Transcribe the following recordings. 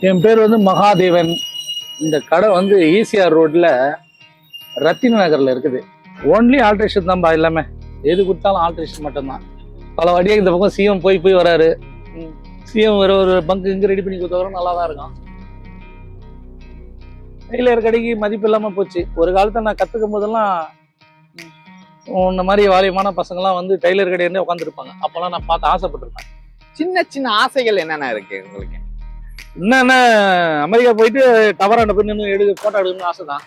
என் பேர் வந்து மகாதேவன். இந்த கடை வந்து ஈசிஆர் ரோட்ல ரத்தின நகர்ல இருக்குது. ஓன்லி ஆல்ட்ரேஷன் தான்ப்பா எல்லாமே. எது கொடுத்தாலும் ஆல்ட்ரேஷன் மட்டும்தான். பல வாடியாக இந்த பக்கம் சிஎம் போய் வராரு. சிஎம் ஒரு பங்கு இங்கே ரெடி பண்ணி கொடுத்தவரும் நல்லா தான் இருக்கும். டெய்லர் கடைக்கு மதிப்பு இல்லாமல் போச்சு. ஒரு காலத்தை நான் கற்றுக்கும் போதெல்லாம் இந்த மாதிரி வாலியமான பசங்கள்லாம் வந்து டெய்லர் கடையிலே உட்காந்துருப்பாங்க. அப்போல்லாம் நான் பார்த்து ஆசைப்பட்டிருப்பேன். சின்ன சின்ன ஆசைகள் என்னென்ன இருக்கு உங்களுக்கு? என்னென்ன அமெரிக்கா போயிட்டு டவராண்ட போய் நின்று போட்டோ எடுக்கணும்னு ஆசை தான்.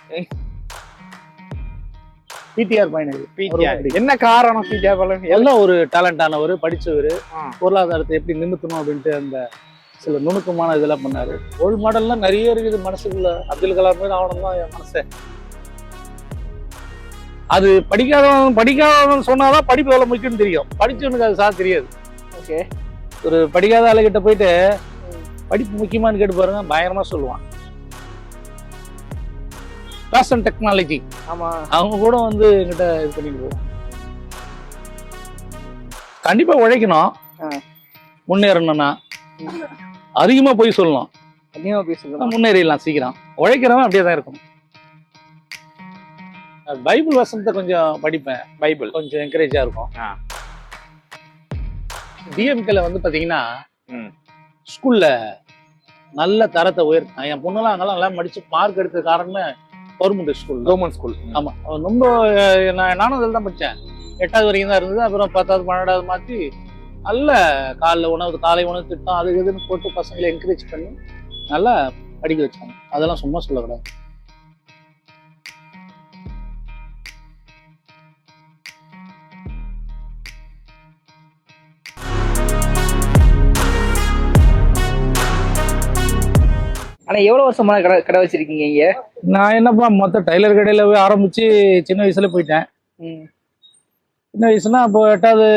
பிடிஆர் பையன் என்ன காரணம்? பிடிஆர் எல்லாம் ஒரு டேலண்டானவர், படிச்சவர், பொருளாதாரத்தை எப்படி நிமித்தணும் அப்படின்ட்டு அந்த சில நுணுக்கமான இதெல்லாம் பண்ணாரு. ரோல் மாடல்லாம் நிறைய இருக்குது மனசுக்குள்ள. அப்துல் கலாம் மாதிரி ஆகணும் தான் என் மனசை. அது படிக்காதவன் சொன்னாதான் படிப்பு எவ்வளவு முக்கியம்னு தெரியும். படிச்சவனுக்கு அது சார் தெரியாது. ஓகே, ஒரு படிக்காத ஆளுகிட்ட போயிட்டு படிப்பு முக்கியமானு கேட்டு பாருங்க, பயங்கரமா சொல்லுவான். ஃபேஷன் டெக்னாலஜி, ஆமா, அவங்க கூட வந்து என்கிட்ட இது பண்ணிட்டு போவோம். கண்டிப்பா உழைக்கணும். முன்னேறணும்னா அதிகமா போய் சொல்லணும். அதிகமா போய் சொல்லணும், முன்னேறிடலாம் சீக்கிரம். உழைக்கிறவன் அப்படியே தான் இருக்கும். பைபிள் வசனத்தை கொஞ்சம் படிப்பேன். பைபிள் கொஞ்சம் என்கரேஜா இருக்கும். டிஎம்கேல வந்து பாத்தீங்கன்னா ஸ்கூல்ல நல்ல தரத்தை உயர்த்தான். என் பொண்ணுலாம் அங்கெல்லாம் நல்லா படிச்சு மார்க் எடுத்த காரணமே கவர்மெண்ட் ஸ்கூல், கவர்மெண்ட் ஸ்கூல். ஆமா, ரொம்ப நானும் அதில் தான் படித்தேன். 8வது வரைக்கும் தான் இருந்தது. அப்புறம் 10வது 12வது மாற்றி நல்ல காலை உணவு திட்டம் அது இதுன்னு போட்டு பசங்களை என்கரேஜ் பண்ணி நல்லா படிக்க வச்சாங்க. அதெல்லாம் சும்மா சொல்லக்கூடாது. ஆனா எவ்வளவு வருஷமா கடை வச்சிருக்கீங்க இங்க? நான் என்னப்பா மொத்தம் டைலர் கடையில போய் ஆரம்பிச்சு சின்ன வயசுல போயிட்டேன். சின்ன வயசுனா இப்போ 8வது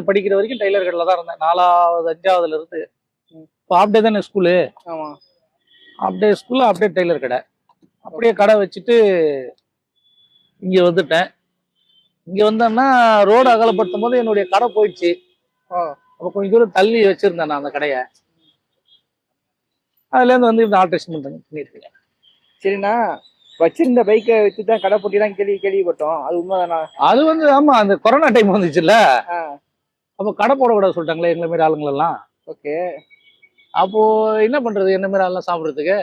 படிக்கிற வரைக்கும் டைலர் கடையில தான் இருந்தேன். 4வது 5வதுல இருந்து. இப்போ ஆப்டே தானே ஸ்கூலு. ஆமா, ஆப்டே ஸ்கூல்ல ஆப்டே டைலர் கடை. அப்படியே கடை வச்சுட்டு இங்க வந்துட்டேன். இங்க வந்தேன்னா ரோடு அகலப்படுத்தும் போது என்னுடைய கடை போயிடுச்சு. அப்போ கொஞ்சம் தூரம் தள்ளி வச்சிருந்தேன் நான் அந்த கடையை. அதுல இருந்து வந்து இந்த ஆல்ட்ரேஷன் பண்ணிருக்கேன். சரிண்ணா, வச்சிருந்த பைக்கை வச்சு தான் கடை போட்டி தான் கேள்விப்பட்டோம். அது உண்மைதானா? அது வந்து ஆமா, அந்த கொரோனா டைம் வந்துச்சுல்ல, அப்போ கடை போடக்கூடாது சொல்லிட்டாங்களே எங்களை மாதிரி ஆளுங்களெல்லாம். ஓகே, அப்போ என்ன பண்றது, என்ன மாதிரி ஆளுலாம் சாப்பிட்றதுக்கு?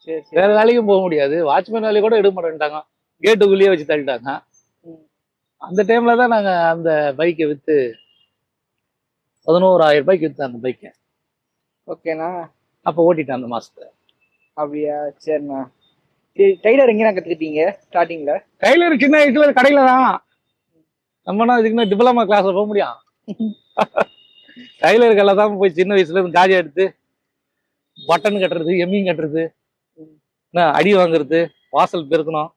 சரி, வேற வேலைக்கும் போக முடியாது. வாட்ச்மேன் வேலையை கூட எடுக்க மாட்டேன்ட்டாங்க, கேட்டுக்குள்ளேயே வச்சு தள்ளிட்டாங்க. அந்த டைம்ல தான் நாங்க அந்த பைக்கை வித்து 11,000 ரூபாய்க்கு வித்தேன் அந்த பைக்கை. ஓகேண்ணா, அப்போ ஓட்டிட்டேன் அந்த மாசத்துல. அப்படியா? சரிண்ணா. டெய்லர் எங்கே கத்துக்கிட்டீங்க ஸ்டார்டிங்ல? டெய்லர் சின்ன வயசுல கடையில தான். நம்மனா இதுக்குன்னா டிப்ளமா கிளாஸ்ல போக முடியும்? டெய்லர் கடையில தான் போய் சின்ன வயசுல இருந்து காஜா எடுத்து பட்டன் கட்டுறது, எம்மிங் கட்டுறது, அடி வாங்குறது, வாசல் பெருக்கணும்,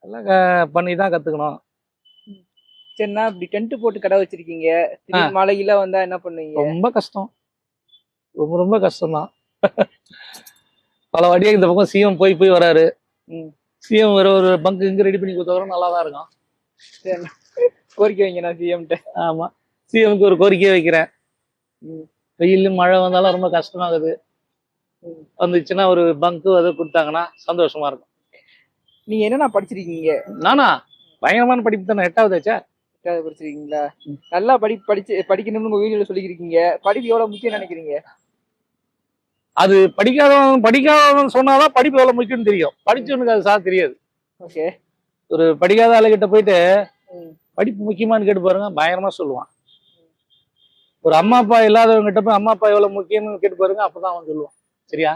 எல்லாம் பண்ணி தான் கத்துக்கணும். சரிண்ணா, இப்படி டென்ட் போட்டு கடை வச்சிருக்கீங்க, மழையில வந்தா என்ன பண்ணுவீங்க? ரொம்ப கஷ்டம், ரொம்ப கஷ்டம்தான். பல வாடியாக இந்த பக்கம் சிஎம் போய் வராரு. சிஎம் ஒரு பங்கு இங்கே ரெடி பண்ணி கொடுத்தவரும் நல்லா தான் இருக்கும். கோரிக்கை வைங்கண்ணா சிஎம்கிட்ட. ஆமா, சிஎம்க்கு ஒரு கோரிக்கையை வைக்கிறேன். வெயில் மழை வந்தாலும் ரொம்ப கஷ்டமாகுது. வந்துச்சுன்னா ஒரு பங்கு அதை கொடுத்தாங்கன்னா சந்தோஷமா இருக்கும். நீங்க என்னண்ணா படிச்சிருக்கீங்க? நானா பயங்கரமான படிப்பு தானே. 8வது ஆச்சா? 8வது படிச்சிருக்கீங்களா? நல்லா படிக்கணும்னு உங்க வீடியோல சொல்லிக்கிறீங்க. படிப்பு எவ்வளவு முக்கியம் நினைக்கிறீங்க? அது படிக்காதவன் சொன்னாதான் படிப்பு எவ்வளவு முக்கியம்னு தெரியும். படிச்சவனுக்கு அது சார் தெரியாது. ஓகே, ஒரு படிக்காத ஆளுகிட்ட போயிட்டு படிப்பு முக்கியமானு கேட்டு பாருங்க, பயங்கரமா சொல்லுவான். ஒரு அம்மா அப்பா இல்லாதவங்க கிட்ட போய் அம்மா அப்பா எவ்வளவு முக்கியம்னு கேட்டு பாருங்க, அப்பதான் அவன் சொல்லுவான். சரியா?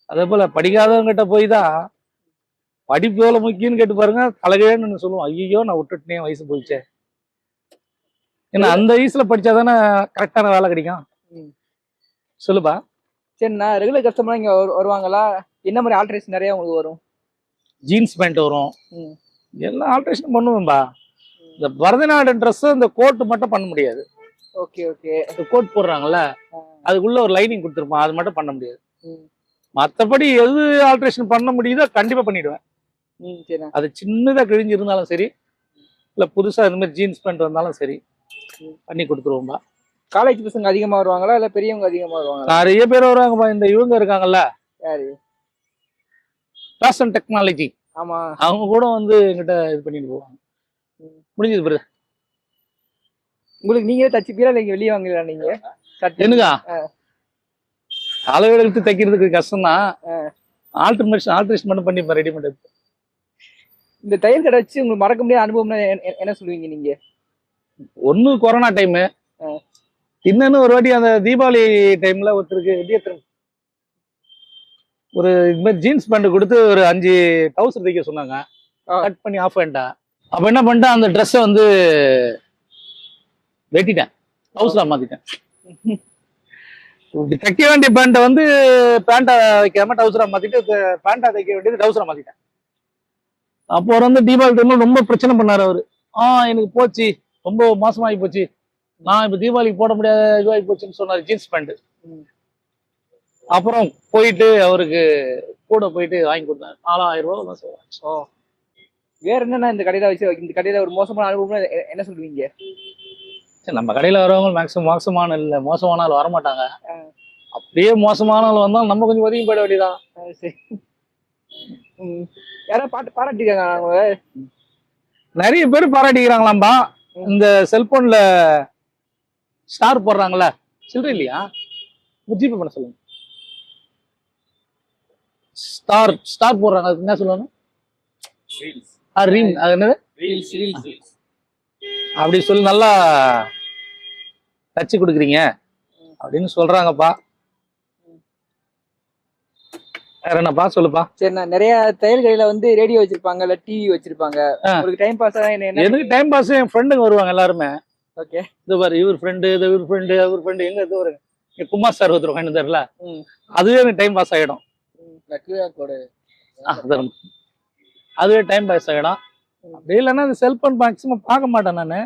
அதே போல படிக்காதவங்க கிட்ட போய் தான் படிப்பு எவ்வளவு முக்கியம்னு கேட்டு பாருங்க, அழகேன்னு சொல்லுவான். ஐயோ நான் விட்டுட்டேன், வயசு போயிடுச்சே. ஏன்னா அந்த வயசுல படிச்சாதானே கரெக்டான வேலை கிடைக்கும். சொல்லுப்பா. சரிண்ணா, ரெகுலர் கஸ்டமர் இங்க வருவாங்களா? என்ன மாதிரி ஆல்ட்ரேஷன் நிறைய உங்களுக்கு வரும்? ஜீன்ஸ் பேண்ட் வரும், எல்லாம் ஆல்ட்ரேஷன் பண்ணுவேன்பா. இந்த பரதநாட்டியம் ட்ரெஸ் இந்த கோட் மட்டும் பண்ண முடியாது. ஓகே ஓகே, இந்த கோட் போடுறாங்கல்ல, அதுக்குள்ள ஒரு லைனிங் கொடுத்துருப்பான், அது மட்டும் பண்ண முடியாது. மற்றபடி எது ஆல்ட்ரேஷன் பண்ண முடியுதோ கண்டிப்பா பண்ணிடுவேன். அது சின்னதா கிழிஞ்சு இருந்தாலும் சரி, இல்ல புதுசா இந்த மாதிரி ஜீன்ஸ் பேண்ட் வந்தாலும் சரி பண்ணி கொடுத்துருவோம்பா. காலேஜ் பசங்க அதிகமா வருவாங்களா இல்ல பெரியவங்க அதிகமா வருவாங்களா? நிறைய பேர் வருவாங்கப்பா. இந்த இவங்க இருக்காங்கல்ல, யாரு? ஃபேஷன் டெக்னாலஜி, ஆமா. அவங்க கூட வந்து எங்கிட்ட இது பண்ணிட்டு போவாங்க. முடிஞ்சது பிறகு உங்களுக்கு நீங்களே தச்சுப்பீரா இல்ல வெளியே வாங்குறீங்களா நீங்க சட்டை? என்னக்கா அளவு எடுத்து தைக்கிறதுக்கு கஷ்டம் தான். ஆல்ட்ரேஷன் மட்டும் பண்ணி ரெடிமேட். இந்த தையல் கடை வச்சு உங்களுக்கு மறக்க முடியாத அனுபவம்னா என்ன சொல்லுவீங்க நீங்க? ஒண்ணு கொரோனா டைமு, இன்னொன்னு ஒரு வாட்டி அந்த தீபாவளி டைம்ல ஒருத்தருக்கு ஒரு இது மாதிரி ஜீன்ஸ் பேண்ட் கொடுத்து ஒரு 5 டவுசர் தைக்க சொன்னாங்க. கட் பண்ணி ஆஃப் பண்ணிட்டா. அப்ப என்ன பண்ணிட்டேன், அந்த ட்ரெஸ்ஸை வந்து வெட்டிட்டேன், டவுசரா மாத்திட்டேன். இப்படி தைக்க வேண்டிய பேண்ட்டை வந்து பேண்டா வைக்காம டவுசரா மாத்திட்டு, பேண்டா தைக்க வேண்டியது டவுசரா மாத்திட்டேன். அப்போ வந்து தீபாவளி டைம்ல ரொம்ப பிரச்சனை பண்ணாரு அவரு. எனக்கு போச்சு, ரொம்ப மோசமாகி போச்சு, நான் இப்ப தீபாவளிக்கு போட முடியாத இதுவாகி போச்சுன்னு சொன்னாரு ஜீன்ஸ் பேண்ட். அப்புறம் போயிட்டு அவருக்கு கூட போயிட்டு வாங்கி கொடுத்தாரு. 4000 ரூபாய். வேற என்னன்னா இந்த கடையில ஒரு மோசமான அனுபவம் என்ன சொல்லுவீங்க? நம்ம கடையில வரவங்க மேக்ஸிமம் மோசமானாலும் வரமாட்டாங்க. அப்படியே மோசமானாலும் வந்தாலும் நம்ம கொஞ்சம் ஒதுங்கி போயிட வேண்டியதான். யாராவது பாராட்டிருக்காங்க? நிறைய பேர் பாராட்டிக்கிறாங்களாம்பா. இந்த செல்போன்ல ஸ்டார் போடுறாங்கல்ல, சில்லற இல்லையா, ஜிபே பண்ண சொல்லுங்க. ஸ்டார் போடுறாங்க, அதுக்கு என்ன சொல்லுவாங்க? ரீல். அது என்னது? அப்படி சொல்லி நல்லா தச்சு கொடுக்குறீங்க அப்படின்னு சொல்றாங்கப்பா. வேற என்னப்பா சொல்லுப்பா. சரி, நான் நிறைய தையல் கடையில வந்து ரேடியோ வச்சிருப்பாங்க, இல்ல டிவி வச்சிருப்பாங்க. உங்களுக்கு டைம் பாஸ் எனக்கு டைம் பாஸ் என் ஃப்ரெண்டுங்க வருவாங்க எல்லாருமே. ஓகே. இது பாரு, இவர் ஃப்ரெண்டு, இவர் ஃப்ரெண்டு, அவர் ஃப்ரெண்டு, எங்க இது ஒரு குமார் சார் ஒருத்தர் வாங்கி தரல, அதுவே எனக்கு டைம் பாஸ் ஆகிடும். அதுவே டைம் பாஸ் ஆகிடும். அப்படி இல்லைன்னா அந்த செல்போன் மேக்சிமம் பார்க்க மாட்டேன் நான்.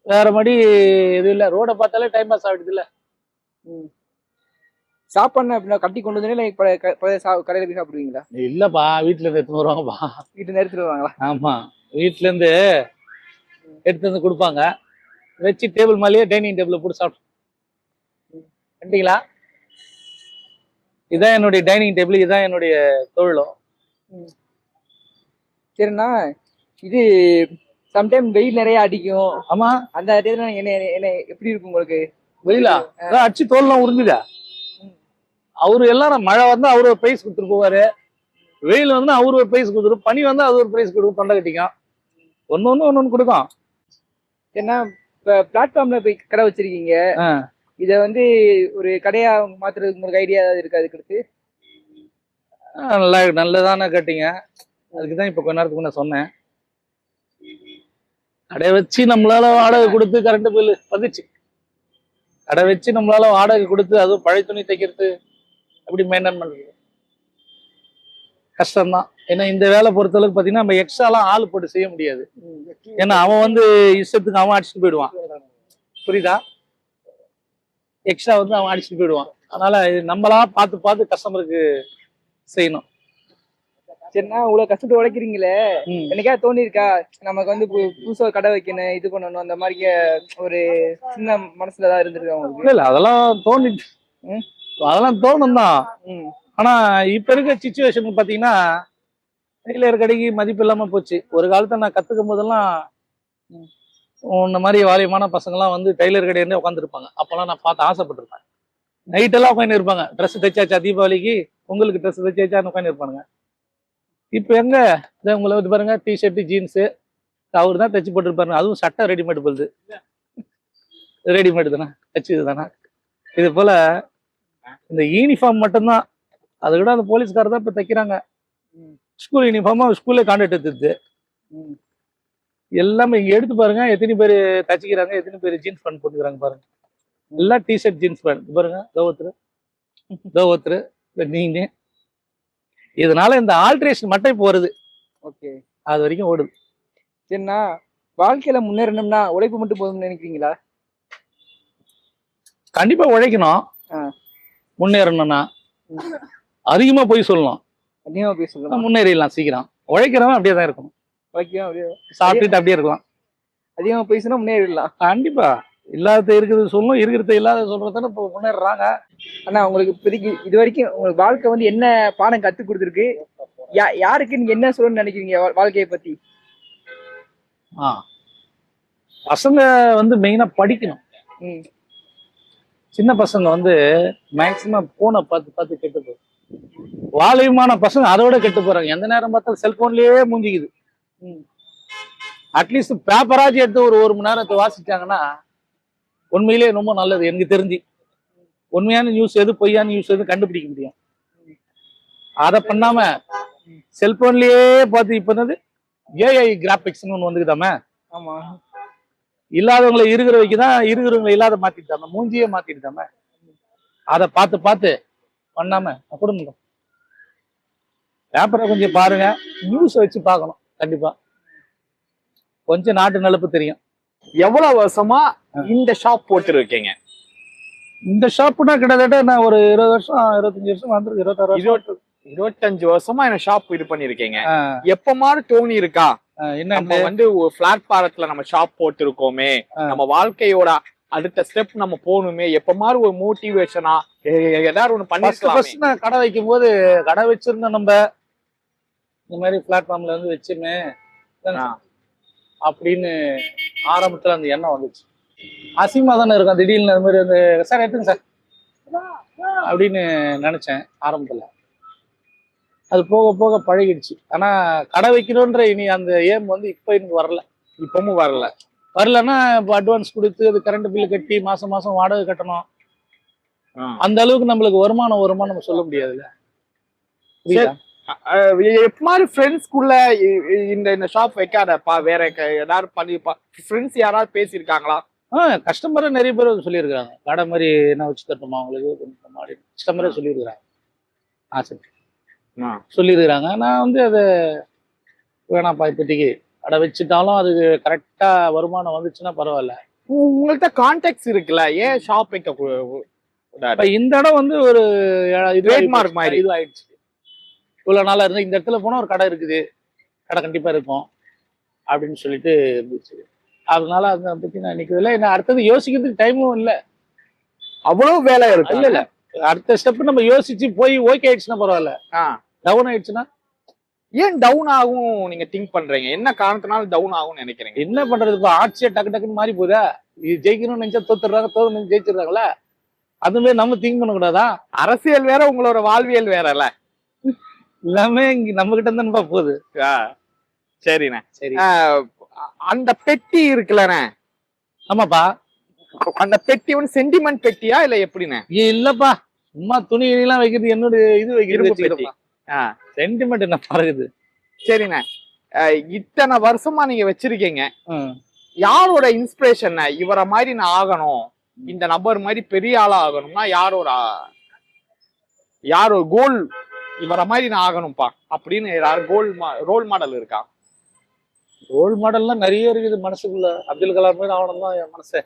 வேற மாதிரி இது இல்லை, ரோட பார்த்தாலே டைம் பாஸ் ஆகிடுது இல்லை. சாப்பாடு அப்படின்னா கட்டி கொண்டு வந்து கடையில போய் சாப்பிடுவீங்களா? இல்லப்பா, வீட்டுல இருந்து எடுத்துன்னு வருவாங்கப்பா. வீட்டுல இருந்து எடுத்துட்டு வருவாங்களா? ஆமா, வீட்டுல இருந்து எடுத்து வந்து கொடுப்பாங்க, வச்சு டேபிள் மேலேயே டைனிங் டேபிள் போட்டு சாப்பிட்டு. கண்டிங்களா, இதான் என்னுடைய டைனிங் டேபிள், இதான் என்னுடைய தொழிலும். சரிண்ணா, இது சம்டைம் வெயில் நிறைய அடிக்கும். ஆமா, அந்த இடத்துல என்ன எப்படி இருக்கும் உங்களுக்கு? வெயிலா அடிச்சு தோல்லாம் உறிஞ்சுதா. அவரு எல்லாரும் மழை வந்தா அவரு ஒரு பிரைஸ் கொடுத்துட்டு போவாரு, வெயில் வந்து அவரு ஒரு பிரைஸ் கொடுத்துரு, பனி வந்தா அது ஒரு பிரைஸ் கொடுக்கும், தொண்டை கட்டிக்கும், ஒன்னு கொடுக்கும். ஏன்னா இப்ப பிளாட்ஃபார்ம்ல போய் கடை வச்சிருக்கீங்க, இத வந்து ஒரு கடையா மாத்துறதுக்கு உங்களுக்கு ஐடியா ஏதாவது இருக்கு? அதுக்கு அடுத்து நல்லதானே கேட்டீங்க, அதுக்குதான் இப்ப கொஞ்ச நேரத்துக்கு நான் சொன்னேன். கடை வச்சு நம்மளால வாடகை கொடுத்து கரண்ட் பில்லு வந்துச்சு, கடை வச்சு நம்மளால வாடகை கொடுத்து அதுவும் பழைய துணி தைக்கிறது அப்படி மெயின்டைன் பண்றது கஷ்டம்தான். ஏன்னா இந்த வேலை பொறுத்தளவுக்கு பாத்தீங்கன்னா நம்ம எக்ஸ்ட்ராலாம் ஆள் போட்டு செய்ய முடியாது. ஏன்னா அவன் வந்து இஷ்டத்துக்கு அவன் அடிச்சுட்டு போயிடுவான், புரியுதா? எக்ஸ்ட்ரா வந்து அவன் அடிச்சுட்டு போயிடுவான். அதனால நம்மளா பார்த்து பார்த்து கஸ்டமருக்கு செய்யணும். சரிண்ணா, இவ்வளவு கஷ்டப்பட்டு உழைக்கிறீங்களே, என்னைக்காவது தோணி இருக்கா நமக்கு வந்து புதுசா கடை வைக்கணும், இது பண்ணணும், அந்த மாதிரி ஒரு சின்ன மனசுல ஏதாவது இருந்திருக்கா உங்களுக்கு? இல்ல, அதெல்லாம் தோணும் தான். ஆனா இப்ப இருக்க சிச்சுவேஷன் பாத்தீங்கன்னா டெய்லர் கடைக்கு மதிப்பு இல்லாம போச்சு. ஒரு காலத்துல நான் கத்துக்கும் போதெல்லாம் உன்ன மாதிரி வாலியமான பசங்க எல்லாம் வந்து டெய்லர் கடையில உட்காந்துருப்பாங்க. அப்பெல்லாம் நான் பார்த்து ஆசைப்பட்டிருப்பேன். நைட் எல்லாம் உட்காந்து இருப்பாங்க, ட்ரெஸ் தைச்சாச்சா தீபாவளிக்கு, உங்களுக்கு ட்ரெஸ் தைச்சாச்சான்னு உட்காந்து இருப்பானுங்க. இப்ப எங்க உங்களை வந்து பாருங்க, டிஷர்ட் ஜீன்ஸு அவரு தான் தைச்சு போட்டுருப்பாருங்க. அதுவும் சட்டை ரெடிமேட் போகுது, ரெடிமேட் தானே, தைச்சது தானே. இது போல இந்த யூனிஃபார்ம் மட்டும்தான், அதை விட அந்த போலீஸ்காரர் தான் இப்ப தைக்கிறாங்க. ஸ்கூல் யூனிஃபார்மா ஸ்கூல்ல கான்ட்ராக்ட் எடுத்துது எல்லாமே. இங்க எடுத்து பாருங்க, எத்தனை பேர் தச்சுக்கிறாங்க, எத்தனை பேர் ஜீன்ஸ் பேண்ட் போட்டுக்கிறாங்க பாருங்க. எல்லாம் டிஷர்ட் ஜீன்ஸ் பேண்ட் பாருங்க, தோவத்துரு நீங்க. இதனால இந்த ஆல்ட்ரேஷன் மட்டும் இப்போ வருது. ஓகே, அது வரைக்கும் ஓடுது. சரிண்ணா, வாழ்க்கையில முன்னேறணும்னா உழைப்பு மட்டும் போதும்னு நினைக்கிறீங்களா? கண்டிப்பா உழைக்கணும். முன்னேறணும்னா அதிகமா போய் சொல்லணும், அதிகமா போய் சொல்லணும், முன்னேறிடலாம் சீக்கிரம். உழைக்கிறவன் அப்படியே தான் இருக்கணும், சாப்பிட்டுட்டு அப்படியே இருக்கலாம். அதிகமா போய் சொன்னா முன்னேறிடலாம். கண்டிப்பா இல்லாத இருக்கிறது சொல்லணும், இருக்கிறத இல்லாத சொல்றதானே இப்போ முன்னேறாங்க. ஆனா உங்களுக்கு இப்போதைக்கு இது வரைக்கும் உங்களுக்கு வாழ்க்கை வந்து என்ன பாடம் கத்து கொடுத்துருக்கு? யாருக்கு நீங்க என்ன சொல்லணும்னு நினைக்கிறீங்க வாழ்க்கையை பத்தி? ஆ பசங்க வந்து மெயினா படிக்கணும். ம். சின்ன பசங்க வந்து மேக்சிமம் போனை பார்த்து பார்த்து கெட்டு போகுது. வாலிபமான பசங்க அதோட கெட்டு போறாங்க. எந்த நேரம் பார்த்தாலும் செல்போன்லயே மூஞ்சிக்குது. அட்லீஸ்ட் பேப்பராச்சும் எடுத்து ஒரு மணி நேரத்தை வாசிச்சாங்கன்னா உண்மையிலேயே ரொம்ப நல்லது. எனக்கு தெரிஞ்சு உண்மையான நியூஸ் எது பொய்யான நியூஸ் எது கண்டுபிடிக்க முடியும். அதை பண்ணாம செல்போன்லயே பார்த்து இப்ப என்னது ஏஐ கிராபிக்ஸ்னு ஒண்ணு வந்துக்குதாம. ஆமா. இல்லாதவங்களை இருக்கிற வைக்கதான், இருக்கிறவங்களை இல்லாத மாத்திட்டாம, மூஞ்சியே மாத்திட்டாம. அதை பார்த்து பார்த்து பண்ணாம கொடுங்க. பேப்பரை கொஞ்சம் பாருங்க, நியூஸ் வச்சு பார்க்கணும். கண்டிப்பா கொஞ்சம் நாட்டு நடப்பு தெரியும். எவ்வளவு வருஷமா இந்த ஷாப் போட்டு இருக்கீங்க? இந்த ஷாப்னா கிட்டத்தட்ட நான் ஒரு 20 வருஷம் 25 வருஷம் வந்துருக்கு. 26 வருஷம் 25 வருஷமா என்ன ஷாப் இது பண்ணிருக்கீங்க. எப்ப மாதிரி தோணி இருக்கா நம்ம வந்து ஒரு பிளாட்பாரத்துல நம்ம ஷாப் போட்டு இருக்கோமே, நம்ம வாழ்க்கையோட அடுத்த ஸ்டெப் நம்ம போகணுமே, எப்ப மாதிரி ஒரு மோட்டிவேஷனா ஏதாவது ஒண்ணு பண்ணிருக்கலாம். கடை வைக்கும் போது கடை வச்சிருந்தோம் நம்ம இந்த மாதிரி பிளாட்ஃபார்ம்ல வந்து வச்சுமே அப்படின்னு ஆரம்பத்துல அந்த எண்ணம் வந்துச்சு. அசிங்கமா தானே இருக்கும் திடீர்னு அது மாதிரி அந்த சார் எடுத்துங்க சார் அப்படின்னு நினைச்சேன் ஆரம்பத்துல. அது போக போக பழகிடுச்சு. ஆனா கடை வைக்கணும்ன்ற இனி அந்த ஏம் வந்து இப்ப எனக்கு வரல. இப்பவும் வரலன்னா இப்போ அட்வான்ஸ் கொடுத்து அது கரண்ட் பில்லு கட்டி மாசம் மாசம் வாடகை கட்டணும். அந்த அளவுக்கு நம்மளுக்கு வருமானம் நம்ம சொல்ல முடியாதுல்ல. மாதிரி ஃப்ரெண்ட்ஸ்குள்ள இந்த ஷாப் வைக்காதப்பா வேற ஏதாவது பண்ணி ஃப்ரெண்ட்ஸ் யாராவது பேசியிருக்காங்களா? கஸ்டமரே நிறைய பேர் சொல்லியிருக்காங்க, கடை மாதிரி என்ன வச்சு தட்டுமா உங்களுக்கு கஸ்டமரே சொல்லியிருக்கிறாங்க. சரி சொல்லியிருக்கிறாங்க. நான் வந்து அதை வேணாம்ப்பா இப்போதைக்கு கடை வச்சுட்டாலும் அதுக்கு கரெக்டா வருமானம் வந்துச்சுன்னா பரவாயில்ல. உங்கள்கிட்ட கான்டாக்ட்ஸ் இருக்குல்ல, ஏன் ஷாப் வைக்க? இந்த இடம் வந்து ஒரு ட்ரேட்மார்க் மாதிரி இது ஆயிடுச்சு. இவ்வளவு நாளா இருந்து இந்த இடத்துல போனா ஒரு கடை இருக்குது, கடை கண்டிப்பா இருக்கும் அப்படின்னு சொல்லிட்டு இருந்துச்சு. அதனால அதை பத்தி நான் நினைக்கிறதுல என்ன அடுத்தது யோசிக்கிறதுக்கு டைமும் இல்லை. அவ்வளவு வேலை இருக்கு. இல்ல அடுத்த ஸ்டெப் நம்ம யோசிச்சு போய் ஓகே ஆயிடுச்சுன்னா பரவாயில்ல. டவுன் ஆயிடுச்சுன்னா ஏன் டவுன் ஆகும் நீங்க திங்க் பண்றீங்க? என்ன காரணத்தினால டவுன் ஆகும்னு நினைக்கிறீங்க? என்ன பண்றது, இப்ப ஆட்சியை டக்கு டக்குன்னு மாறி போதா. இது ஜெயிக்கணும்னு நினைச்சா தோத்துறாங்க, தோத்து ஜெயிச்சிடுறாங்களா. அது மாதிரி நம்ம திங்க் பண்ண கூடாதா? அரசியல் வேற, உங்களோட வாழ்வியல் வேறல்ல. எல்லாமே இங்க நம்ம கிட்ட இருந்தா போகுது. சரிண்ணே. சரி, அந்த பெட்டி இருக்குல்லண்ணே. ஆமாப்பா, அந்த பெட்டி வந்து சென்டிமெண்ட் பெட்டியா இல்ல எப்படிண்ணே? இல்லப்பா, சும்மா துணி எல்லாம் வைக்கிறது என்னோட இது வைக்கிறது. சென்டிமெண்ட் என்ன பறகுது. சரிண்ணே, இத்தனை வருஷமா நீங்க வச்சிருக்கீங்க, யாரோட இன்ஸ்பிரேஷன் இவரை மாதிரி நான் ஆகணும், இந்த நபர் மாதிரி பெரிய ஆளா ஆகணும்னா யாரோ கோல், இவரை மாதிரி நான் ஆகணும்ப்பா அப்படின்னு யாரும் ரோல் மாடல் இருக்கா? ரோல் மாடல்லாம் நிறைய இருக்குது மனசுக்குள்ள. அப்துல் கலாம் மாதிரி ஆகணும் தான் என் மனசை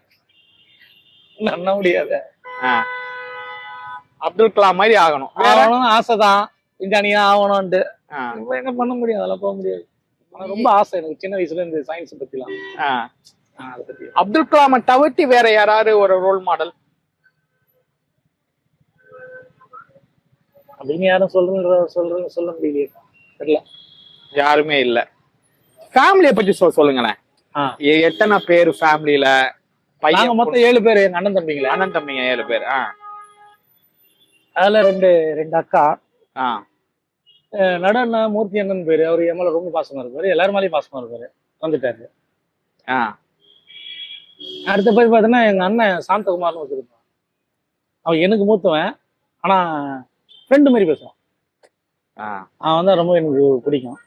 நண்ண முடியாது. அப்துல் கலாம் மாதிரி ஆகணும் ஆசைதான், விஞ்ஞானியா ஆகணும்ட்டு. என்ன பண்ண முடியும், அதெல்லாம் போக முடியாது. ரொம்ப ஆசை எனக்கு சின்ன வயசுல இருந்து சயின்ஸ் பத்திலாம். அப்துல் கலாமை தவிர்த்து வேற யாராவது ஒரு ரோல் மாடல் அப்படின்னு யாரும் சொல்ல முடியலையே, தெரியல. யாருமே இல்ல. ஃபேமிலியை பத்தி சொல்லுங்களேன். எத்தனை பேர் ஃபேமிலியில? பையன் மொத்தம் 7 பேர். எங்க அண்ணன் தம்பிங்களா? அண்ணன் தம்பிங்க 7 பேர். அதுல ரெண்டு அக்கா. நடன மூர்த்தி அண்ணன் பேரு. அவரு என் மேல ரொம்ப பாசமா இருப்பாரு, எல்லாரும் மேலேயும் பாசமா இருப்பாரு. வந்துட்டாரு. அடுத்த பேர் பாத்தீங்கன்னா எங்க அண்ணன் சாந்தகுமார்னு வச்சிருப்பான். அவன் எனக்கு மூத்தவன், ஆனா ஃப்ரெண்டு மாதிரி பேசுவான். அவன் வந்து ரொம்ப எனக்கு பிடிக்கும்.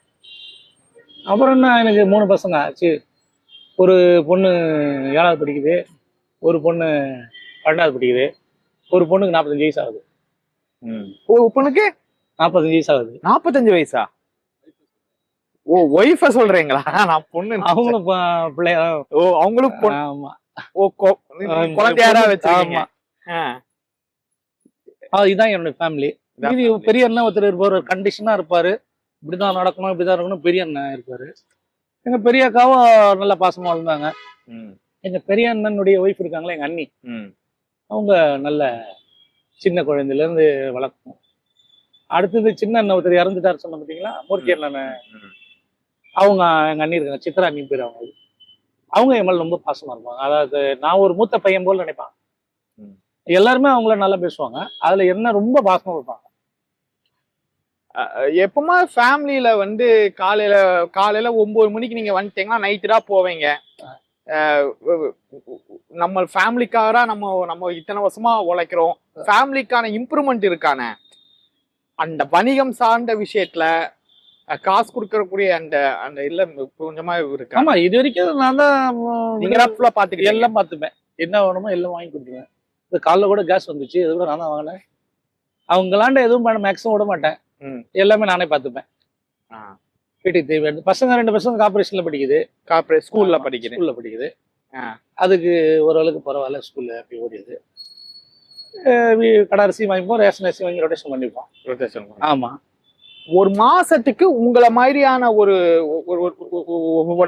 அப்புறம் என்ன, எனக்கு 3 பசங்க ஆச்சு. ஒரு பொண்ணு 7வது படிக்குது, ஒரு பொண்ணு 12வது படிக்குது, ஒரு பொண்ணுக்கு 45 வயசு ஆகுது. ஒரு பொண்ணுக்கு 45 வயசு ஆகுது. 45 வயசா? ஓ, ஒய்ஃப சொல்றீங்களா? நான் பொண்ணு. அவங்களும் பிள்ளையா? ஓ, அவங்களும் பொண்ணு. ஆமா. ஓ, குழந்தையாரா வச்சிருக்கீங்க. இதுதான் என்னோட ஃபேமிலி. பெரிய அண்ணன் ஒருத்தர் இருப்பாரு, ஒரு கண்டிஷனா இருப்பாரு, இப்படிதான் நடக்கணும் இப்படிதான் இருக்கணும். பெரிய அண்ணன் இருப்பாரு. எங்க பெரிய அக்காவும் நல்ல பாசமா இருந்தாங்க. எங்க பெரிய அண்ணனுடைய ஒய்ஃப் இருக்காங்களே, எங்க அண்ணி, அவங்க நல்ல சின்ன குழந்தையில இருந்து வளர்க்கணும். அடுத்தது சின்ன அண்ணன் ஒருத்தர் இறந்துட்டாரு சொன்ன பார்த்தீங்களா, மூர்த்தி அண்ணன். அவங்க எங்க அண்ணி இருக்காங்க, சித்ரா அண்ணி பேர் அவங்க. அவங்க என் மேல ரொம்ப பாசமா இருப்பாங்க. அதாவது நான் ஒரு மூத்த பையன் போல நினைப்பாங்க. எல்லாருமே அவங்கள நல்லா பேசுவாங்க. அதுல என்ன ரொம்ப பாசமா இருப்பாங்க. எப்பமா ஃபேமிலியில வந்து காலையில 9 மணிக்கு நீங்க வந்துட்டீங்கன்னா நைட்டுடா போவீங்க. நம்ம ஃபேமிலிக்காரா நம்ம இத்தனை வருஷமா உழைக்கிறோம். ஃபேமிலிக்கான இம்ப்ரூவ்மெண்ட் இருக்கானே அந்த வணிகம் சார்ந்த விஷயத்துல காசு கொடுக்கக்கூடிய அந்த அந்த இல்ல கொஞ்சமா இருக்கு. ஆமா, இது வரைக்கும் நான் தான் நீங்க ஃபுல்லா பாத்துக்கிட்டு எல்லாம் பார்த்துப்பேன். என்ன வேணுமோ எல்லாம் வாங்கி கொடுத்துருவேன். இந்த காலைல கூட கேஸ் வந்துச்சு, அது கூட நான் தான் வாங்கினேன். அவங்களாண்ட எதுவும் பண்ண மேக்ஸிமம் விட மாட்டேன். எல்லாமே நானே பார்த்துப்பேன். வீட்டுக்கு தேவையான பசங்க 2 பசங்க கார்பரேஷன்ல படிக்குது. ஸ்கூல்ல படிக்குது. அதுக்கு ஓரளவுக்கு பரவாயில்ல, ஸ்கூல்ல அப்படி ஓடிடுது. கடை அரிசி வாங்கிப்போம், ரேஷன் அரிசி வாங்கி ரொட்டேஷன் பண்ணிப்போம். ஆமா, ஒரு மாசத்துக்கு உங்களை மாதிரியான ஒரு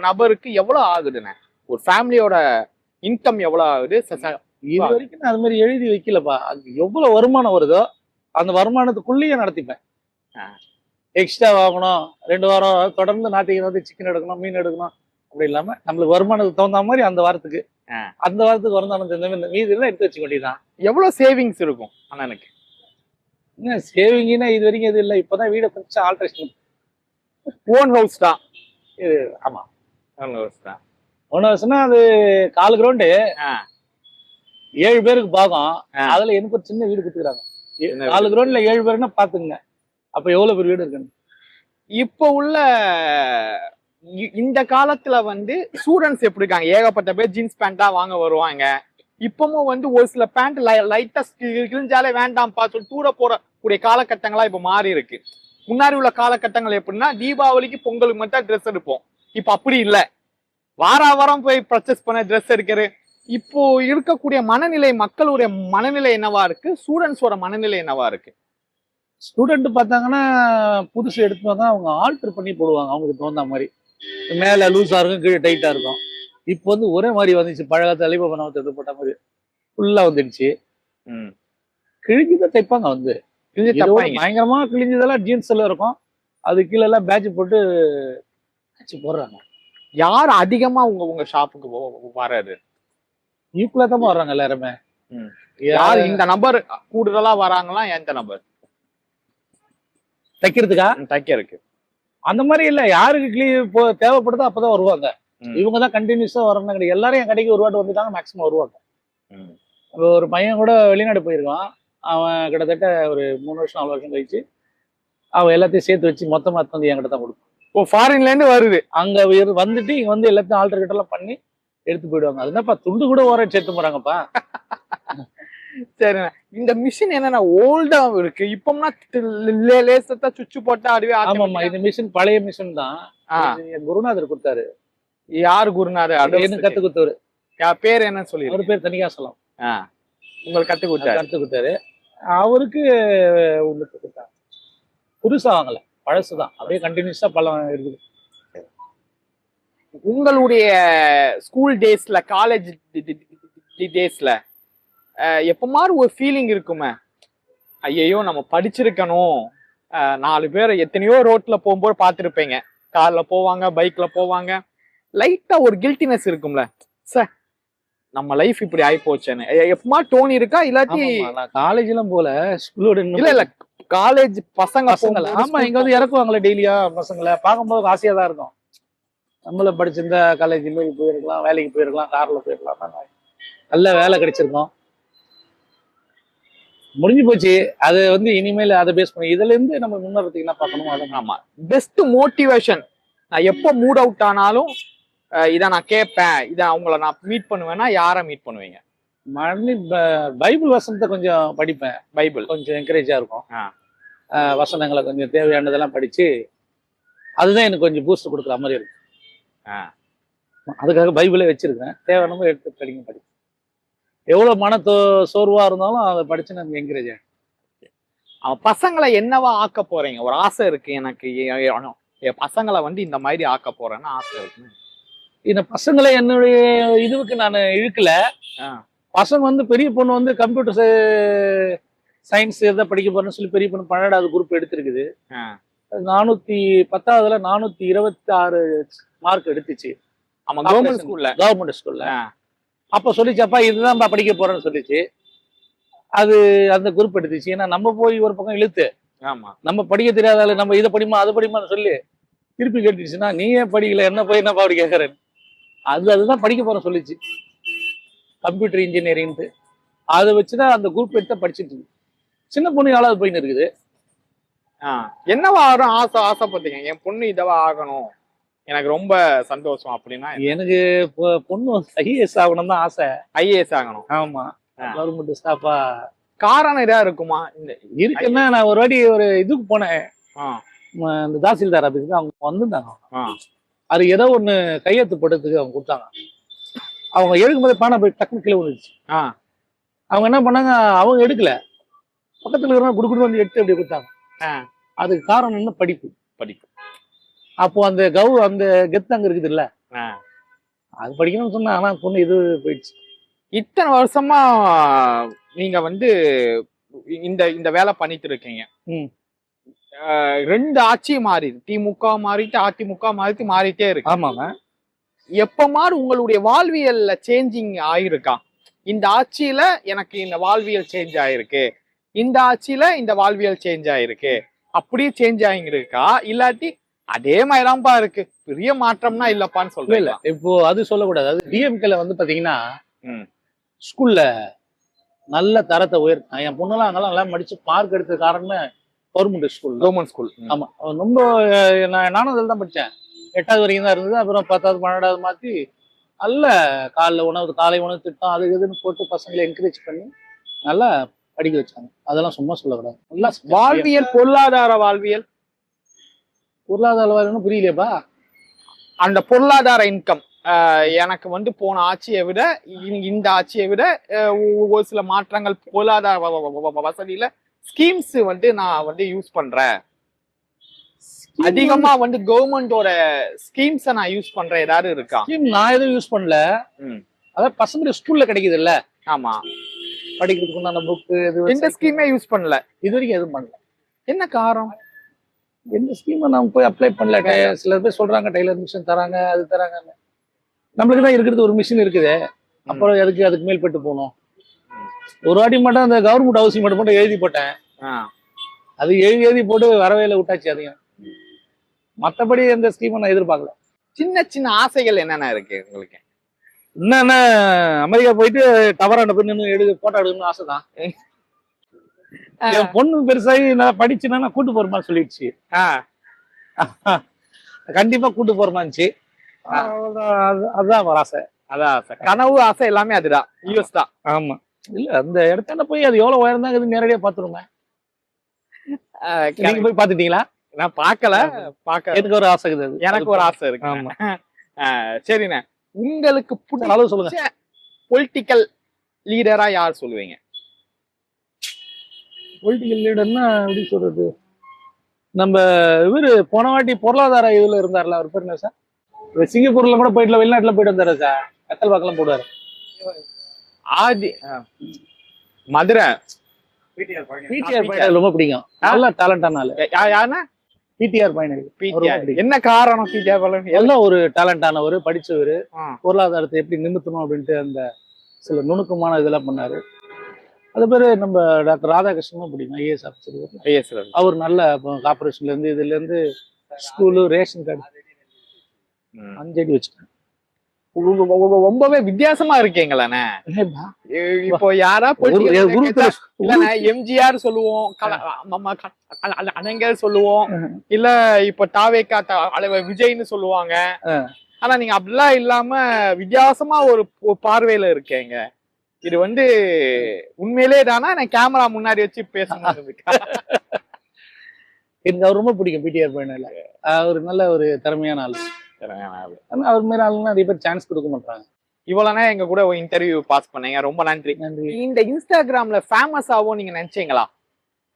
நபருக்கு எவ்வளவு ஆகுதுண்ணே? ஒரு ஃபேமிலியோட இன்கம் எவ்வளவு ஆகுது? இது வரைக்கும் நான் அது மாதிரி எழுதி வைக்கலப்பா. அது எவ்வளவு வருமானம் வருதோ அந்த வருமானத்துக்குள்ளேயே நடத்திப்பேன். எக்ஸ்ட்ரா வாங்கணும், 2 வாரம் தொடர்ந்து நாட்டுக்கு வந்து சிக்கன் எடுக்கணும், மீன் எடுக்கணும் அப்படி இல்லாம நம்மளுக்கு வருமானத்துக்கு தகுந்த மாதிரி அந்த வாரத்துக்கு வருமானம் தகுந்த மீதி எல்லாம் எடுத்து வச்சுக்க வேண்டியதுதான். எவ்வளவு சேவிங்ஸ் இருக்கும் அண்ணனுக்கு? என்ன சேவிங்னா இது வரைக்கும் எது இல்லை. இப்பதான் வீடை கொஞ்சம் ஆல்ட்ரேஷன். ஓன் ஹவுஸ் தான் இது. ஆமா, ஓன் ஹவுஸ் தான். ஓன் ஹவுஸ்னா அது 4 கிரவுண்டு, 7 பேருக்கு பாகம். அதுல எனக்கு ஒரு சின்ன வீடு கொடுத்துக்கிறாங்க. 4 கிரவுண்ட்ல 7 பேருன்னா பாத்துங்க, அப்ப எவ்வளவு பெரிய வீடு இருக்குன்னு. இப்ப உள்ள இந்த காலத்துல வந்து ஸ்டூடெண்ட்ஸ் எப்படி இருக்காங்க? ஏகப்பட்ட பேர் ஜீன்ஸ் பேண்டா வாங்க வருவாங்க. இப்பவும் வந்து ஒரு சில பேண்ட் லைட்டா கிழிஞ்சாலே வேண்டாம்ப்பா சொல்லி தூர போறக்கூடிய காலகட்டங்களா இப்ப மாறி இருக்கு. முன்னாடி உள்ள காலகட்டங்கள் எப்படின்னா தீபாவளிக்கு பொங்கலுக்கு மட்டும் ட்ரெஸ் எடுப்போம். இப்ப அப்படி இல்லை, வாரம் போய் பர்ச்சேஸ் பண்ண ட்ரெஸ் எடுக்கிறது. இப்போ இருக்கக்கூடிய மனநிலை, மக்களுடைய மனநிலை என்னவா இருக்கு? ஸ்டூடெண்ட்ஸோட மனநிலை என்னவா இருக்கு? ஸ்டூடெண்ட் பார்த்தாங்கன்னா புதுசு எடுத்து வந்தா அவங்க ஆல்டர் பண்ணி போடுவாங்க அவங்களுக்கு தகுந்த மாதிரி. மேல லூஸா இருக்கும், கீழே டைட்டா இருக்கும். இப்போ வந்து ஒரே மாதிரி வந்துச்சு. பழகாலத்து அலிபா பண்ண போட்ட மாதிரி ஃபுல்லா வந்துடுச்சு. கிழிஞ்சுதான் தைப்பாங்க. வந்து பயங்கரமா கிழிஞ்சதெல்லாம் ஜீன்ஸ் எல்லாம் இருக்கும். அது கீழே எல்லாம் பேட்ச் போட்டு போடுறாங்க. யார் அதிகமா உங்க ஷாப்புக்கு வராது? ஈக்குவலா தான் வர்றாங்க எல்லாருமே. யார் இந்த நபர் கூடுதலா வராங்களா? எந்த நபர் தைக்கிறதுக்கு? அந்த மாதிரி இல்ல, யாருக்கு தேவைப்படுதோ அப்பதான் வருவாங்க. இவங்க தான் கண்டினியூஸா வரணும் கிடையாது. எல்லாரும் என் கடைக்கு ஒரு வாட்டி வந்துட்டாங்க, மேக்ஸிமம் வருவாங்க. ஒரு பையன் கூட வெளிநாடு போயிருக்கான். அவன் கிட்டத்தட்ட ஒரு 3 வருஷம் 4 வருஷம் கழிச்சு அவன் எல்லாத்தையும் சேர்த்து வச்சு மொத்தமா வந்து என்கிட்ட தான் கொடுப்பான். ஓ, ஃபாரின்ல இருந்து வருது. அங்க வந்துட்டு இங்க வந்து எல்லாத்தையும் ஆல்டர் கிட்ட எல்லாம் பண்ணி எடுத்து போயிடுவாங்க. அதுனாப்பா துண்டு கூட ஓர சேர்த்து போறாங்கப்பா. சரி, இந்த மிஷின் என்னன்னா ஓல்டா இருக்கு. இப்பம்னா லேசா சுவிட்ச் போட்டா அதுவே. ஆமாமா, இந்த மிஷின் பழைய மிஷின் தான். என் குருநாதர் கொடுத்தாரு. யாரு குருநாதர்? எனக்கு கத்து கொடுத்தவரு. பேர் என்ன சொல்லி? ஒரு பேர் தனிகாசலம். உங்களுக்கு கத்து கொடுத்தாரு. அவருக்கு உங்களுக்கு கொடுத்தாரு. புதுசா வாங்கல, பழசுதான். அப்படியே கண்டினியூஸா பழம் இருக்குது. உங்களுடைய ஸ்கூல் டேஸ்ல, காலேஜ் டேஸ்ல எப்பமாரு ஒரு ஃபீலிங் இருக்குமே, ஐயோ நம்ம படிச்சிருக்கணும். 4 பேர் எத்தனையோ ரோட்ல போகும்போது பார்த்துருப்பீங்க. கார்ல போவாங்க, பைக்ல போவாங்க. லைட்டா ஒரு கில்ட்டினஸ் இருக்கும்ல, சார் நம்ம லைஃப் இப்படி ஆகி போச்சேன்னு எப்பமா தோணி இருக்கா? இல்லாட்டி காலேஜ் எல்லாம் போல, ஸ்கூலோட இல்ல காலேஜ் பசங்க. ஆமா, இங்க வந்து இறக்குவாங்களே டெய்லியா பசங்களை பார்க்கும்போது ஆசையா தான் இருக்கும். நம்மள படிச்சிருந்தா காலேஜ் போயிருக்கலாம், வேலைக்கு போயிருக்கலாம், கார்ல போயிருக்கலாம், நல்ல வேலை கிடைச்சிருக்கோம். முடிஞ்சு போச்சு. அது வந்து இனிமேல் அதை பேஸ் பண்ணி இதுல இருந்து நம்ம முன்னேறதுக்கு பார்க்கணும். அதான். ஆமா, பெஸ்ட் மோட்டிவேஷன். நான் எப்போ மூட் அவுட் ஆனாலும் இதை நான் கேட்பேன், இதை அவங்கள நான் மீட் பண்ணுவேன்னா யாரை மீட் பண்ணுவீங்க? பைபிள் வசனத்தை கொஞ்சம் படிப்பேன். பைபிள் கொஞ்சம் என்கரேஜா இருக்கும். வசனங்களை கொஞ்சம் தேவையானதெல்லாம் படிச்சு அதுதான் எனக்கு கொஞ்சம் பூஸ்ட் கொடுக்குற மாதிரி இருக்கும். அதுக்காக பைபிளே வச்சிருக்கேன். தேவையான எடுத்து படிப்பேன். எவ்வளவு மன சோர்வா இருந்தாலும் அதை படிச்சு நம்ம என்கரேஜ் ஆகும். அவன் பசங்களை என்னவா ஆக்க போறீங்க? ஒரு ஆசை இருக்கு எனக்கு, என் பசங்களை வந்து இந்த மாதிரி ஆக்க போறேன்னு ஆசை இருக்கு. இந்த பசங்களை என்னுடைய இதுவுக்கு நான் இழுக்கல. பசங்க வந்து பெரிய பொண்ணு வந்து கம்ப்யூட்டர் சயின்ஸ் எதாவது படிக்க போறேன்னு சொல்லி பெரிய பொண்ணு 12வது குரூப் எடுத்திருக்குது. 410ஆவதுல 426 மார்க் எடுத்துச்சு. கவர்மெண்ட் ஸ்கூல்ல. அப்ப சொல்லிச்சு, அப்பா இதுதான் படிக்க போறேன்னு சொல்லிச்சு. அது அந்த குரூப் எடுத்துச்சு. ஏன்னா நம்ம போய் ஒரு பக்கம் இழுத்து நம்ம படிக்க தெரியாதால நம்ம இதை படிமா அதை படிமான்னு சொல்லி திருப்பி கேட்டுச்சுன்னா, நீ ஏன் படிக்கல, என்ன போய் என்னப்பா அப்படி கேட்கறேன். அதுதான் படிக்க போறேன் சொல்லிச்சு, கம்ப்யூட்டர் இன்ஜினியரிங்ட்டு. அதை வச்சுதான் அந்த குரூப் எடுத்து படிச்சுட்டு இருக்கு. சின்ன பொண்ணு 7வது போயின்னு இருக்குது. என்னவா ஆகும் ஆசைப்பட்டீங்க? என் பொண்ணு இதவா ஆகணும், எனக்கு ரொம்ப சந்தோஷம் அப்படின்னா? எனக்கு பொண்ணு ஐஏஎஸ் ஆகணும் தான் ஆசை. ஐஏஎஸ் ஆகணும். ஆமா, கவர்மெண்ட் ஸ்டாஃபா. காரணம் இதா இருக்குமா? இருக்குன்னா நான் ஒரு வாட்டி ஒரு இதுக்கு போனேன், இந்த தாசில்தார் ஆபீஸ்க்கு. அவங்க வந்திருந்தாங்க. அது ஏதோ ஒண்ணு கையெழுத்து போட்டதுக்கு அவங்க கொடுத்தாங்க. அவங்க எடுக்கும் போது பானை போய் டக்குனு கீழே விழுந்துச்சு. அவங்க என்ன பண்ணாங்க, அவங்க எடுக்கல, பக்கத்துல இருக்கிறவங்க குடுக்குன்னு வந்து எடுத்து அப்படி கொடுத்தாங்க. அதுக்கு காரணம் என்ன? படிப்பு. அப்போ அந்த அந்த கெத்து அங்க இருக்குது இல்ல, அது படிக்கணும்னு சொன்னா. ஆனா பொண்ணு இது போயிடுச்சு. இத்தனை வருஷமா நீங்க வந்து இந்த வேலை பண்ணிட்டு இருக்கீங்க. 2 ஆட்சி மாறிது. திமுக மாறிட்டு அதிமுக மாறிட்டே இருக்கு. ஆமாங்க. எப்ப மாதிரி உங்களுடைய வாழ்வியல்ல சேஞ்சிங் ஆயிருக்கா? இந்த ஆட்சியில எனக்கு இந்த வாழ்வியல் சேஞ்ச் ஆயிருக்கு, இந்த ஆட்சியில இந்த வாழ்வியல் சேஞ்ச் ஆயிருக்கு, அப்படியே சேஞ்ச் ஆகிருக்கா? இல்லாட்டி அதே மாதிரிதான்ப்பா இருக்கு, பெரிய மாற்றம்னா இல்லப்பான்னு சொல்றேன். இல்ல, இப்போ அது சொல்லக்கூடாது. அது டிஎம்கேல வந்து பாத்தீங்கன்னா ஸ்கூல்ல நல்ல தரத்தை உயர்த்தான். என் பொண்ணுலாம் அங்கெல்லாம் நல்லா படிச்சு மார்க் எடுத்த காரணமே கவர்மெண்ட் ஸ்கூல். ஆமா, ரொம்ப நானும் அதில் தான் படித்தேன். 8வது வரைக்கும் தான் இருந்தது. அப்புறம் 10வது 12வது மாற்றி நல்ல காலை உணவு திட்டம் அது இதுன்னு போட்டு பசங்களை என்கரேஜ் பண்ணி நல்லா படிக்க வச்சாங்க. அதெல்லாம் சும்மா சொல்லக்கூடாது. நல்லா வாழ்வியல், பொருளாதார வாழ்வியல் புரியலையப்பா. அந்த பொருளாதார இன்கம் எனக்கு வந்து போன ஆட்சியை விட இந்த ஆட்சியை விட ஒரு சில மாற்றங்கள் பொருளாதார வசதியில ஸ்கீம்ஸ் வந்து நான் வந்து யூஸ் பண்றேன். அதிகமா வந்து கவர்மெண்டோட ஸ்கீம்ஸை நான் யூஸ் பண்றேன். ஏதாவது இருக்கா? நான் எதுவும் யூஸ் பண்ணல. அதாவது பசங்க ஸ்கூல்ல கிடைக்குது இல்ல, ஆமா, படிக்கிறதுக்கு உண்டான புக்கு எந்த ஸ்கீமே யூஸ் பண்ணல. இது வரைக்கும் எதுவும் பண்ணல. என்ன காரணம்? எந்த ஸ்கீமை நம்ம போய் அப்ளை பண்ணல. சில பேர் சொல்றாங்க டெய்லர் மிஷின் தராங்க, அது தராங்க. நம்மளுக்கு தான் இருக்கிறது ஒரு மிஷின் இருக்குது. அப்புறம் அதுக்கு மேல்பட்டு போகணும். ஒரு வாட்டி மட்டும் அந்த கவர்மெண்ட் ஹவுசிங் மட்டும் எழுதி போட்டேன். அது எழுதி போட்டு வரவேல விட்டாச்சு. அதையும் மற்றபடி எந்த ஸ்கீமை நான் எதிர்பார்க்கல. சின்ன சின்ன ஆசைகள் என்னென்ன இருக்கு உங்களுக்கு? என்னென்ன, அமெரிக்கா போயிட்டு டவராண்ட போய் நின்று போட்டோ எடுக்கணும்னு ஆசைதான். என் பொண்ணு பெருசாகி நான் படிச்சுன்னா கூட்டு போறமான்னு சொல்லிடுச்சு. கண்டிப்பா கூட்டு போறமாச்சு. அதுதான் ஒரு ஆசை. அதான் ஆசை, கனவு ஆசை எல்லாமே அதுதான். யூஎஸ் தான். ஆமா. இல்ல, அந்த இடத்துல போய் அது எவ்வளவு உயரம் தான் நேரடியா பாத்துருமே. நீங்க போய் பாத்துட்டீங்களா? நான் பாக்கல. எனக்கு ஒரு ஆசை இருக்குது. எனக்கு ஒரு ஆசை இருக்கு. ஆமா. சரிண்ணே, உங்களுக்கு அளவு சொல்லுங்க. பொலிட்டிக்கல் லீடரா யார் சொல்லுவீங்க? பொலிட்டிக்கல் லீடர்னா எப்படி சொல்றது, நம்ம இவரு போன வாட்டி பொருளாதார இதுல இருந்தார்ல, அவர் பேர் என்ன சார்? சிங்கப்பூர்ல கூட போயிட்டு வெளிநாட்டுல போயிட்டு வந்தாரு சார். கத்தல் பாக்கெல்லாம் போடுவாரு. மதுரை பிடிஆர் ரொம்ப பிடிக்கும். நல்ல டேலண்டான ஆளு. யாருன்னா? பிடிஆர் பையன். என்ன காரணம்? பிடிஆர் எல்லாம் ஒரு டேலண்டானவர், படிச்சவர், பொருளாதாரத்தை எப்படி நிமித்தணும் அப்படின்ட்டு அந்த சில நுணுக்கமான இதெல்லாம் பண்ணாரு. அது பேரு நம்ம டாக்டர் ராதாகிருஷ்ணனும் பிடிக்கும். IAS officer. அவர் நல்ல கார்பரேஷன்ல இருந்து இதுல இருந்து ஸ்கூலு ரேஷன் கார்டு 5 அடி வச்சுட்டாங்க. ரொம்பவே வித்தியாசமா இருக்கீங்களே. இப்போ யாரா எம்ஜிஆர் சொல்லுவோம், அனங்கர் சொல்லுவோம், இல்ல இப்ப தாவேக்கா தலைவர் விஜய்னு சொல்லுவாங்க. ஆனா நீங்க அப்படிலாம் இல்லாம வித்தியாசமா ஒரு பார்வையில இருக்கீங்க. இது வந்து உண்மையிலே தானா? நான் கேமரா முன்னாடி வச்சு பேசணும். எனக்கு அவர் ரொம்ப பிடிக்கும். பிடிஆர் பையனால அவர் நல்ல ஒரு திறமையான ஆளு. அவர் மாதிரி ஆளுன்னா நிறைய பேர் சான்ஸ் கொடுக்க மாட்டாங்க. இவ்வளவுனா எங்க கூட இன்டர்வியூ பாஸ் பண்ணீங்க, ரொம்ப நன்றி. இந்த இன்ஸ்டாகிராம்ல ஃபேமஸ் ஆகும் நீங்க நினைச்சீங்களா?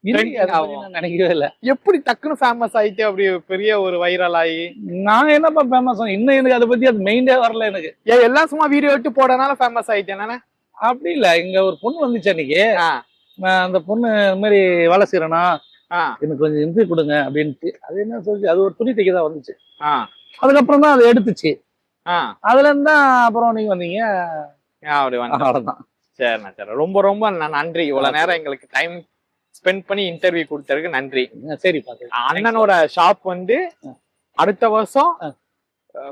இல்லையே, அது மாதிரி நான் நினைக்கவே இல்ல. எப்படி டக்குன்னு ஃபேமஸ் ஆயிட்டு அப்படி பெரிய ஒரு வைரல் ஆகி? நான் என்னப்பா ஃபேமஸ் இன்னும் எனக்கு அதை பத்தி அது மெயின்டே வரல எனக்கு. ஏன் எல்லாம் சும்மா வீடியோ எடுத்து போடனால ஃபேமஸ் ஆயிட்டேன்? அப்படி இல்ல, இங்க ஒரு பொண்ணு வந்துச்சு அன்னைக்கு. அந்த பொண்ணு இந்த மாதிரி வேலை செய்யறேனா, எனக்கு கொஞ்சம் இன்டர்வியூ கொடுங்க அப்படின்ட்டு. அது என்ன சொல்லுச்சு, அது ஒரு துணி தைக்க தான் வந்துச்சு. அதுக்கப்புறம் தான் அதை எடுத்துச்சு. அதுல இருந்தா அப்புறம் நீங்க வந்தீங்க. அவ்வளவுதான். சரிண்ணா, சரி. ரொம்ப ரொம்ப நன்றி. இவ்வளவு நேரம் எங்களுக்கு டைம் ஸ்பெண்ட் பண்ணி இன்டர்வியூ கொடுத்ததுக்கு நன்றி. சரி, அண்ணனோட ஷாப் வந்து அடுத்த வருஷம்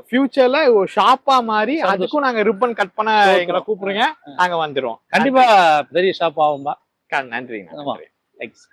ஃபியூச்சர்ல ஒரு ஷாப்பா மாறி அதுக்கும் நாங்க ரிப்பன் கட் பண்ண எங்களை கூப்பிடுங்க, நாங்க வந்துருவோம். கண்டிப்பா பெரிய ஷாப் ஆகும்பா. நன்றி. தேங்க்ஸ்.